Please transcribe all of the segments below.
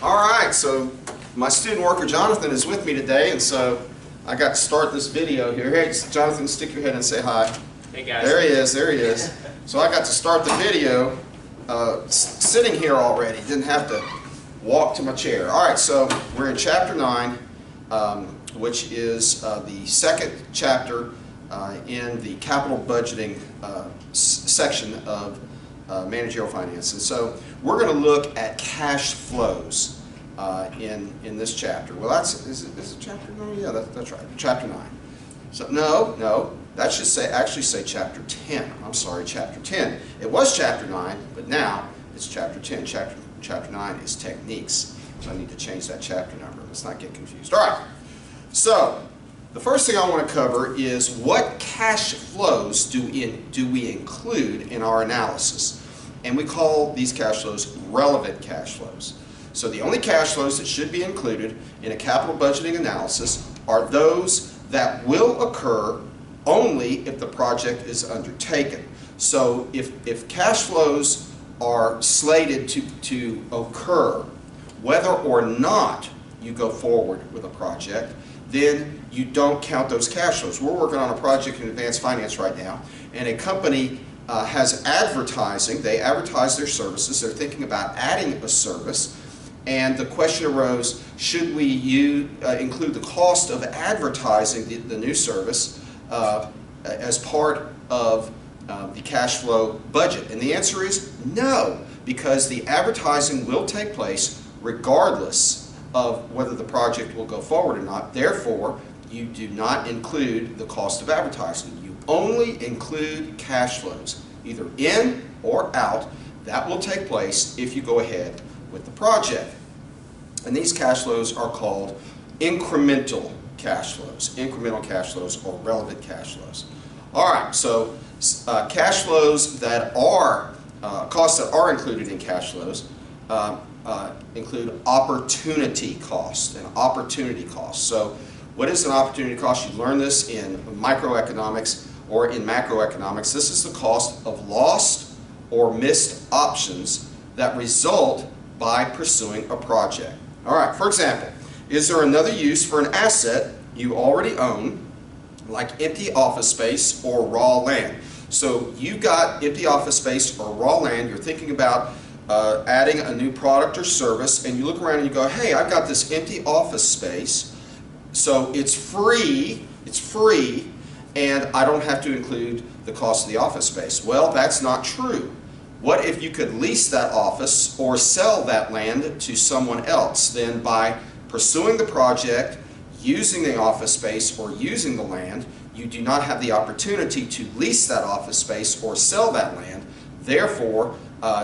All right, so my student worker Jonathan is with me today, and so I got to start this video here. Hey, Jonathan, stick your head and say hi. Hey guys. There he is, there he is. So I got to start the video sitting here already. Didn't have to walk to my chair. All right, so we're in chapter 9, which is the second chapter in the capital budgeting section of managerial finance. And so we're going to look at cash flows in this chapter. Well, is it chapter 9? Yeah, that's right, chapter 9. So no, that should actually say chapter 10. I'm sorry, chapter 10. It was chapter 9, but now it's chapter 10. Chapter 9 is techniques. So I need to change that chapter number. Let's not get confused. All right. So the first thing I want to cover is what cash flows do we include in our analysis. And we call these cash flows relevant cash flows. So the only cash flows that should be included in a capital budgeting analysis are those that will occur only if the project is undertaken. So if cash flows are slated to occur whether or not you go forward with a project, then you don't count those cash flows. We're working on a project in advanced finance right now, and a company has advertising. They advertise their services. They're thinking about adding a service, and the question arose, should we include the cost of advertising the new service as part of the cash flow budget? And the answer is no, because the advertising will take place regardless of whether the project will go forward or not. Therefore, you do not include the cost of advertising. You only include cash flows, either in or out. That will take place if you go ahead with the project. And these cash flows are called incremental cash flows. Incremental cash flows or relevant cash flows. All right, so cash flows that are, costs that are included in cash flows include opportunity cost and opportunity cost. So what is an opportunity cost? You learn this in microeconomics or in macroeconomics. This is the cost of lost or missed options that result by pursuing a project. All right, for example, is there another use for an asset you already own, like empty office space or raw land? So you got empty office space or raw land, you're thinking about adding a new product or service, and you look around and you go, hey, I've got this empty office space, so it's free, and I don't have to include the cost of the office space. Well, that's not true. What if you could lease that office or sell that land to someone else? Then by pursuing the project, using the office space or using the land, you do not have the opportunity to lease that office space or sell that land. Therefore,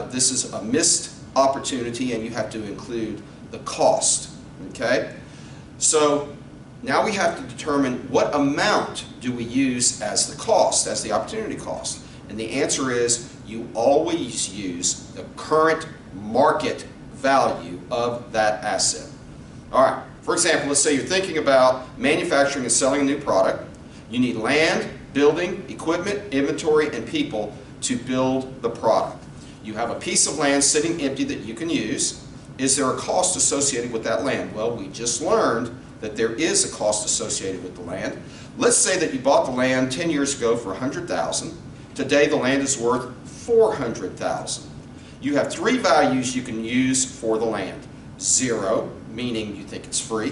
this is a missed opportunity, and you have to include the cost. Okay? So now we have to determine what amount do we use as the cost, as the opportunity cost. And the answer is you always use the current market value of that asset. All right. For example, let's say you're thinking about manufacturing and selling a new product. You need land, building, equipment, inventory, and people to build the product. You have a piece of land sitting empty that you can use. Is there a cost associated with that land? Well, we just learned that there is a cost associated with the land. Let's say that you bought the land 10 years ago for $100,000. Today the land is worth $400,000. You have three values you can use for the land. 0, meaning you think it's free.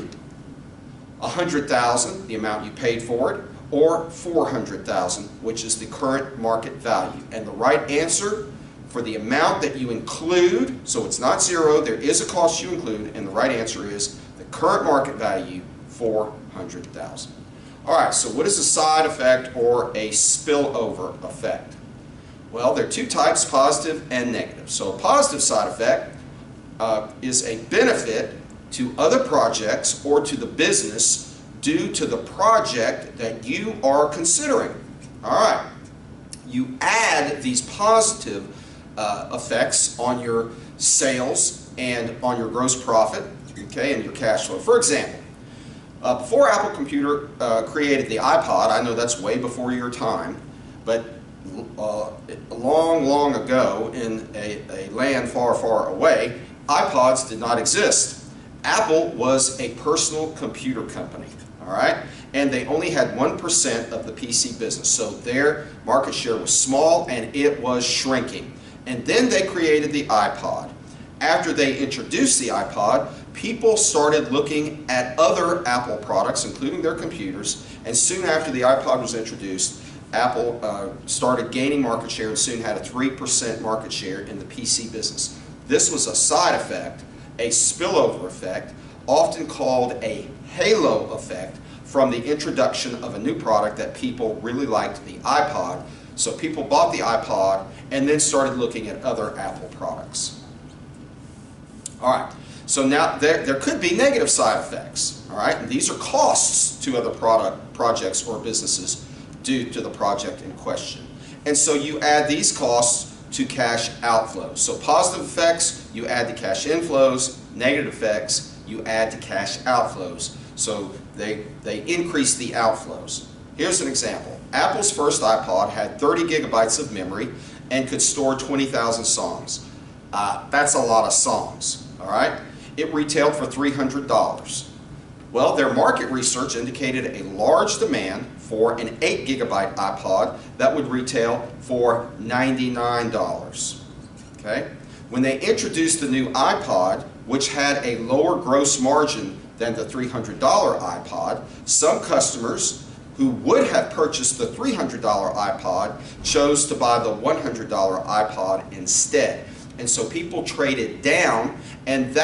$100,000, the amount you paid for it, or $400,000, which is the current market value. And the right answer for the amount that you include, so it's not 0, there is a cost you include, and the right answer is the current market value, $400,000. All right, so what is a side effect or a spillover effect? Well, there are two types, positive and negative. So a positive side effect is a benefit to other projects or to the business due to the project that you are considering. All right, you add these positive effects on your sales and on your gross profit, okay, and your cash flow. For example, before Apple Computer created the iPod, I know that's way before your time, but long ago in a land far, far away, iPods did not exist. Apple was a personal computer company, all right? And they only had 1% of the PC business, so their market share was small and it was shrinking. And then they created the iPod. After they introduced the iPod, people started looking at other Apple products, including their computers, and soon after the iPod was introduced, Apple started gaining market share and soon had a 3% market share in the PC business. This was a side effect, a spillover effect, often called a halo effect, from the introduction of a new product that people really liked, the iPod. So people bought the iPod and then started looking at other Apple products. All right, so now there could be negative side effects. All right, and these are costs to other projects or businesses due to the project in question. And so you add these costs to cash outflows. So positive effects, you add to cash inflows. Negative effects, you add to cash outflows. So they increase the outflows. Here's an example. Apple's first iPod had 30 gigabytes of memory and could store 20,000 songs. That's a lot of songs, all right? It retailed for $300. Well, their market research indicated a large demand for an 8 gigabyte iPod that would retail for $99. Okay? When they introduced the new iPod, which had a lower gross margin than the $300 iPod, some customers who would have purchased the $300 iPod chose to buy the $100 iPod instead. And so people traded down, and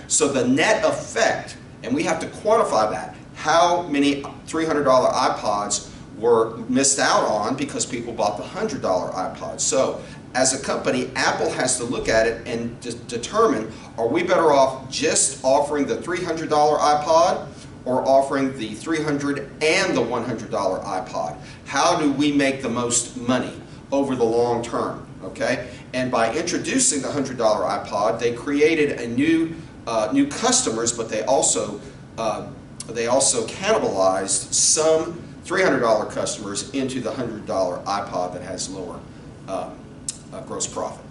so the net effect, and we have to quantify that, how many $300 iPods were missed out on because people bought the $100 iPod. So as a company, Apple has to look at it and determine, are we better off just offering the $300 iPod or offering the $300 and the $100 iPod? How do we make the most money over the long term? Okay? And by introducing the $100 iPod, they created a new customers, but they also cannibalized some $300 customers into the $100 iPod that has lower gross profit.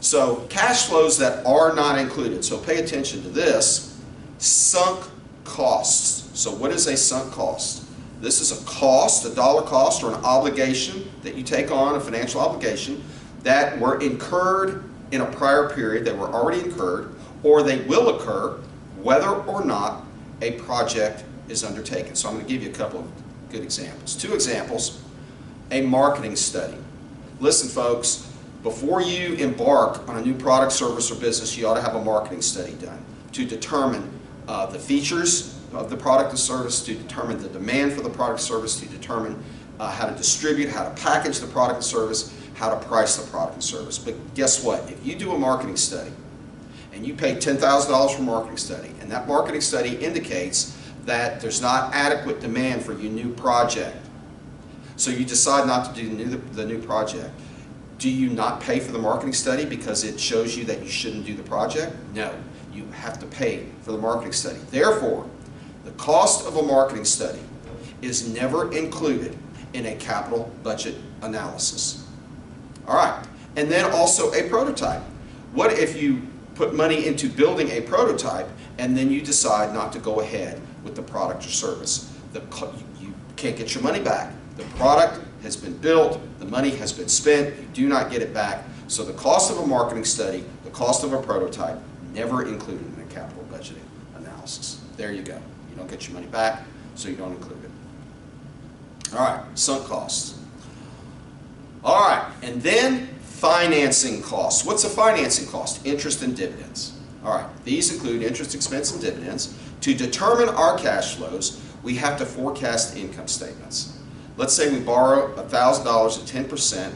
So cash flows that are not included, so pay attention to this, sunk costs. So what is a sunk cost? This is a cost, a dollar cost, or an obligation that you take on, a financial obligation, that were incurred in a prior period, that were already incurred, or they will occur whether or not a project is undertaken. So I'm going to give you a couple of good examples. Two examples, a marketing study. Listen folks, before you embark on a new product, service, or business, you ought to have a marketing study done to determine the features of the product or service, to determine the demand for the product or service, to determine how to distribute, how to package the product and service, how to price the product and service. But guess what? If you do a marketing study and you pay $10,000 for a marketing study, and that marketing study indicates that there's not adequate demand for your new project, so you decide not to do the new project, do you not pay for the marketing study because it shows you that you shouldn't do the project? No, you have to pay for the marketing study. Therefore, the cost of a marketing study is never included in a capital budget analysis. All right, and then also a prototype. What if you put money into building a prototype and then you decide not to go ahead with the product or service? You can't get your money back. The product has been built, the money has been spent, you do not get it back. So the cost of a marketing study, the cost of a prototype, never included in a capital budgeting analysis. There you go. You don't get your money back, so you don't include it. All right, sunk costs. All right, and then financing costs. What's a financing cost? Interest and dividends. All right, these include interest expense and dividends. To determine our cash flows, we have to forecast income statements. Let's say we borrow $1,000 at 10%,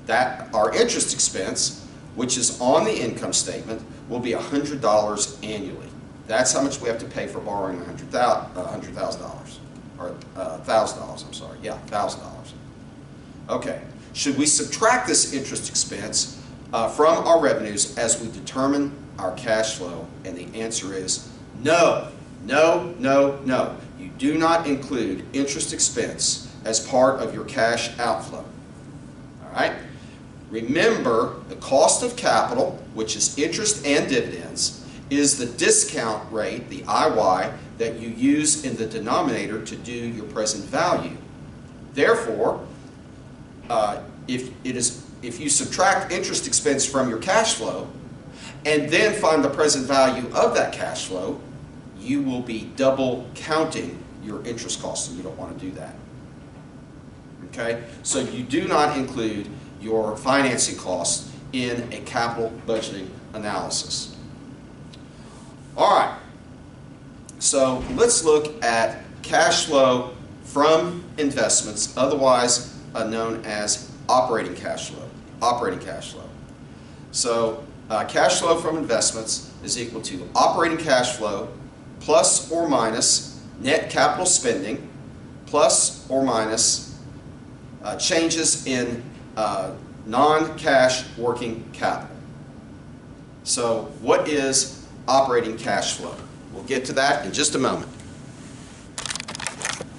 that our interest expense, which is on the income statement, will be $100 annually. That's how much we have to pay for borrowing $100,000, or $1,000, I'm sorry, yeah, $1,000. Okay, should we subtract this interest expense from our revenues as we determine our cash flow? And the answer is no, no, no, no. You do not include interest expense as part of your cash outflow. All right? Remember, the cost of capital, which is interest and dividends, is the discount rate, the IY, that you use in the denominator to do your present value. Therefore, if you subtract interest expense from your cash flow and then find the present value of that cash flow, you will be double counting your interest costs, and you don't want to do that. Okay? So you do not include your financing costs in a capital budgeting analysis. All right. So let's look at cash flow from investments, otherwise known as operating cash flow. Operating cash flow. So cash flow from investments is equal to operating cash flow plus or minus net capital spending plus or minus changes in non-cash working capital. So what is operating cash flow? We'll get to that in just a moment.